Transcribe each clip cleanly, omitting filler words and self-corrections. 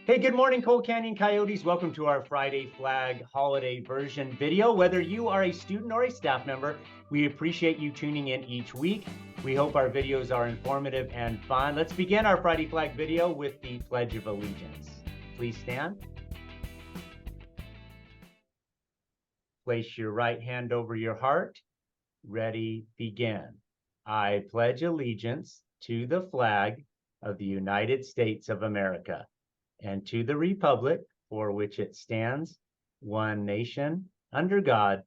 Hey, good morning, Coal Canyon Coyotes. Welcome to our Friday Flag holiday version video. Whether you are a student or a staff member, we appreciate you tuning in each week. We hope our videos are informative and fun. Let's begin our Friday Flag video with the Pledge of Allegiance. Please stand. Place your right hand over your heart. Ready, begin. I pledge allegiance to the flag of the United States of America and to the republic for which it stands, one nation, under God,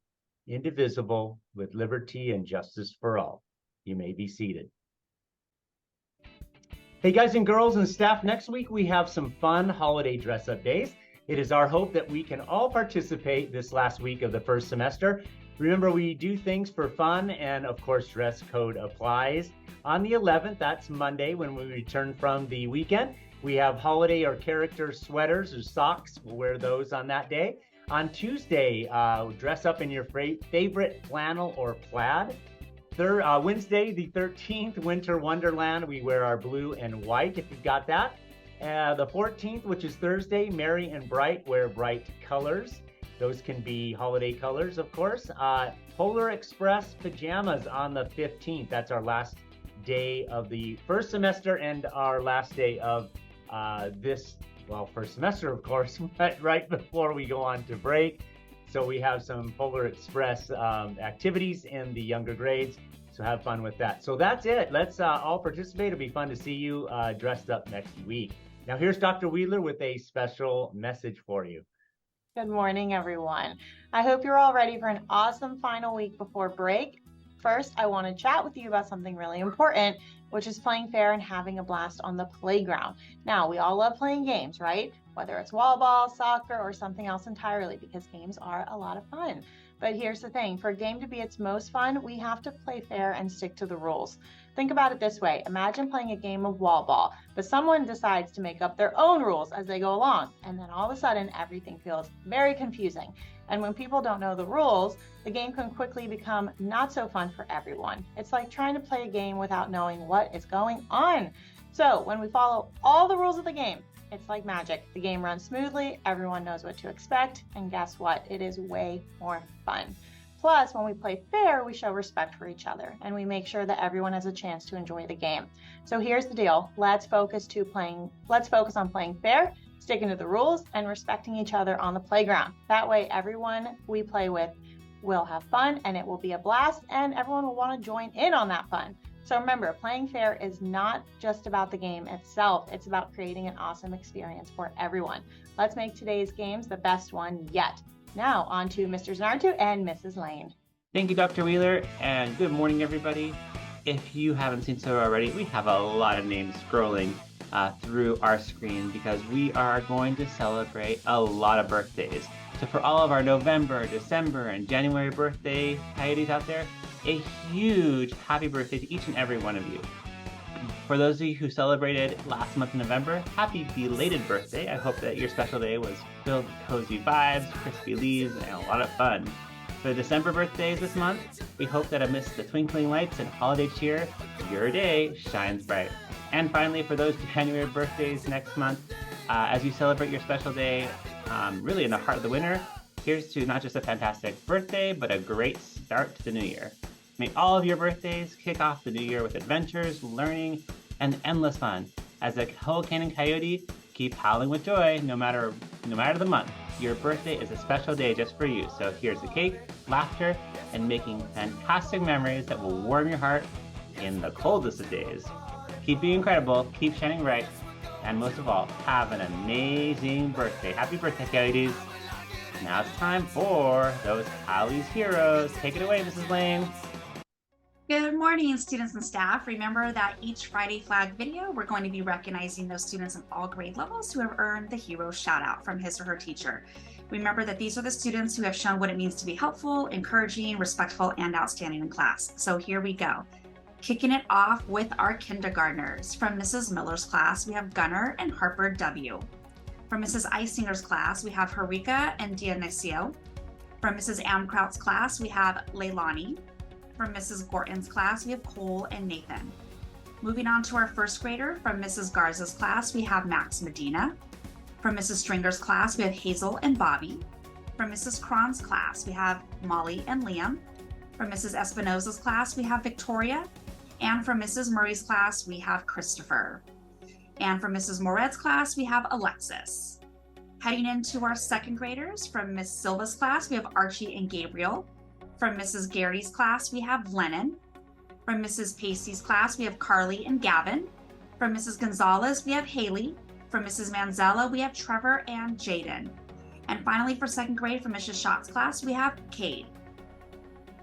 indivisible, with liberty and justice for all. You may be seated. Hey guys and girls and staff, next week we have some fun holiday dress-up days. It is our hope that we can all participate this last week of the first semester. Remember, we do things for fun, and of course, dress code applies. On the 11th, that's Monday, when we return from the weekend, we have holiday or character sweaters or socks. We'll wear those on that day. On Tuesday, dress up in your favorite flannel or plaid. Wednesday, the 13th, Winter Wonderland, we wear our blue and white, if you've got that. The 14th, which is Thursday, Merry and Bright, wear bright colors. Those can be holiday colors, of course. Polar Express pajamas on the 15th. That's our last day of the first semester and our last day of first semester, of course, right before we go on to break. So we have some Polar Express activities in the younger grades. So have fun with that. So that's it. Let's all participate. It'll be fun to see you dressed up next week. Now here's Dr. Wheeler with a special message for you. Good morning, everyone. I hope you're all ready for an awesome final week before break. First, I want to chat with you about something really important, which is playing fair and having a blast on the playground. Now, we all love playing games, right? Whether it's wall ball, soccer, or something else entirely, because games are a lot of fun. But here's the thing, for a game to be its most fun, we have to play fair and stick to the rules. Think about it this way. Imagine playing a game of wall ball, but someone decides to make up their own rules as they go along. And then all of a sudden, everything feels very confusing. And when people don't know the rules, the game can quickly become not so fun for everyone. It's like trying to play a game without knowing what is going on. So when we follow all the rules of the game, it's like magic. The game runs smoothly, everyone knows what to expect, and guess what? It is way more fun. Plus, when we play fair, we show respect for each other, and we make sure that everyone has a chance to enjoy the game. So here's the deal. Let's focus on playing fair, sticking to the rules, and respecting each other on the playground. That way, everyone we play with will have fun, and it will be a blast, and everyone will want to join in on that fun. So remember, playing fair is not just about the game itself. It's about creating an awesome experience for everyone. Let's make today's games the best one yet. Now, on to Mr. Zanartu and Mrs. Lane. Thank you, Dr. Wheeler, and good morning, everybody. If you haven't seen so already, we have a lot of names scrolling through our screen because we are going to celebrate a lot of birthdays. So for all of our November, December, and January birthday coyotes out there, a huge happy birthday to each and every one of you. For those of you who celebrated last month in November, happy belated birthday. I hope that your special day was filled with cozy vibes, crispy leaves, and a lot of fun. For the December birthdays this month, we hope that amidst the twinkling lights and holiday cheer, your day shines bright. And finally, for those January birthdays next month, as you celebrate your special day, really in the heart of the winter, here's to not just a fantastic birthday, but a great start to the new year. May all of your birthdays kick off the new year with adventures, learning, and endless fun. As a Coal Canyon Coyote, keep howling with joy no matter the month. Your birthday is a special day just for you. So here's the cake, laughter, and making fantastic memories that will warm your heart in the coldest of days. Keep being incredible, keep shining bright, and most of all, have an amazing birthday. Happy birthday, Coyotes. Now it's time for those Cowie's Heroes. Take it away, Mrs. Lane. Good morning, students and staff. Remember that each Friday Flag video, we're going to be recognizing those students in all grade levels who have earned the hero shout out from his or her teacher. Remember that these are the students who have shown what it means to be helpful, encouraging, respectful, and outstanding in class. So here we go. Kicking it off with our kindergartners. From Mrs. Miller's class, we have Gunnar and Harper W. From Mrs. Eisinger's class, we have Harika and Dionisio. From Mrs. Amkraut's class, we have Leilani. From Mrs. Gorton's class, we have Cole and Nathan. Moving on to our first grader, from Mrs. Garza's class, we have Max Medina. From Mrs. Stringer's class, we have Hazel and Bobby. From Mrs. Cron's class, we have Molly and Liam. From Mrs. Espinosa's class, we have Victoria. And from Mrs. Murray's class, we have Christopher. And from Mrs. Moret's class, we have Alexis. Heading into our second graders, from Miss Silva's class, we have Archie and Gabriel. From Mrs. Gary's class, we have Lennon. From Mrs. Pacey's class, we have Carly and Gavin. From Mrs. Gonzalez, we have Haley. From Mrs. Manzella, we have Trevor and Jaden. And finally, for second grade, from Mrs. Schott's class, we have Cade.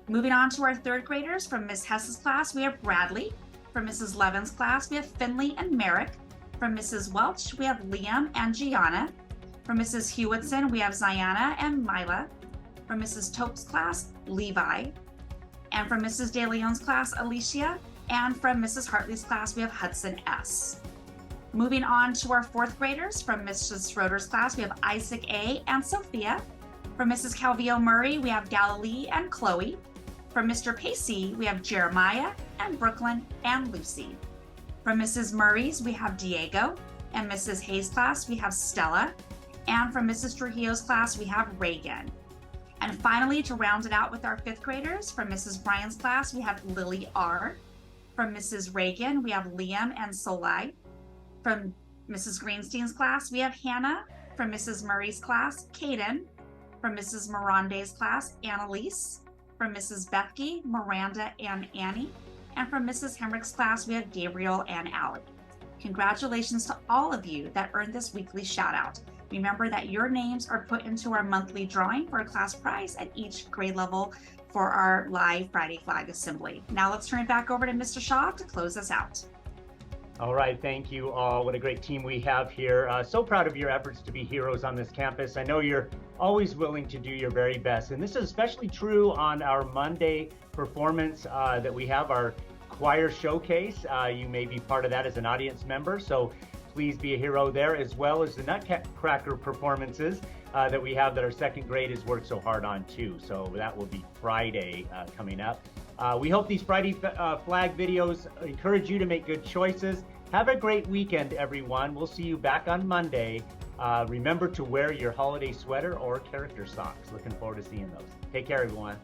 Moving on to our third graders, from Miss Hess's class, we have Bradley. From Mrs. Levin's class, we have Finley and Merrick. From Mrs. Welch, we have Liam and Gianna. From Mrs. Hewitson, we have Ziana and Mila. From Mrs. Tope's class, Levi. And from Mrs. De Leon's class, Alicia. And from Mrs. Hartley's class, we have Hudson S. Moving on to our fourth graders, from Mrs. Schroeder's class, we have Isaac A. and Sophia. From Mrs. Calvillo Murray, we have Galilee and Chloe. From Mr. Pacey, we have Jeremiah and Brooklyn and Lucy. From Mrs. Murray's, we have Diego. And Mrs. Hayes' class, we have Stella. And from Mrs. Trujillo's class, we have Reagan. And finally, to round it out with our fifth graders, from Mrs. Bryan's class, we have Lily R. From Mrs. Reagan, we have Liam and Solai. From Mrs. Greenstein's class, we have Hannah. From Mrs. Murray's class, Kaden. From Mrs. Mirande's class, Annalise. From Mrs. Bethke, Miranda and Annie. And from Mrs. Hemrick's class, we have Gabriel and Allie. Congratulations to all of you that earned this weekly shout out. Remember that your names are put into our monthly drawing for a class prize at each grade level for our live Friday Flag Assembly. Now let's turn it back over to Mr. Shaw to close us out. All right, thank you all. What a great team we have here. So proud of your efforts to be heroes on this campus. I know you're always willing to do your very best. And this is especially true on our Monday performance that we have, our choir showcase. You may be part of that as an audience member. So please be a hero there, as well as the Nutcracker performances that we have that our second grade has worked so hard on too. So that will be Friday coming up. We hope these Friday flag videos encourage you to make good choices. Have a great weekend, everyone. We'll see you back on Monday. Remember to wear your holiday sweater or character socks. Looking forward to seeing those. Take care, everyone.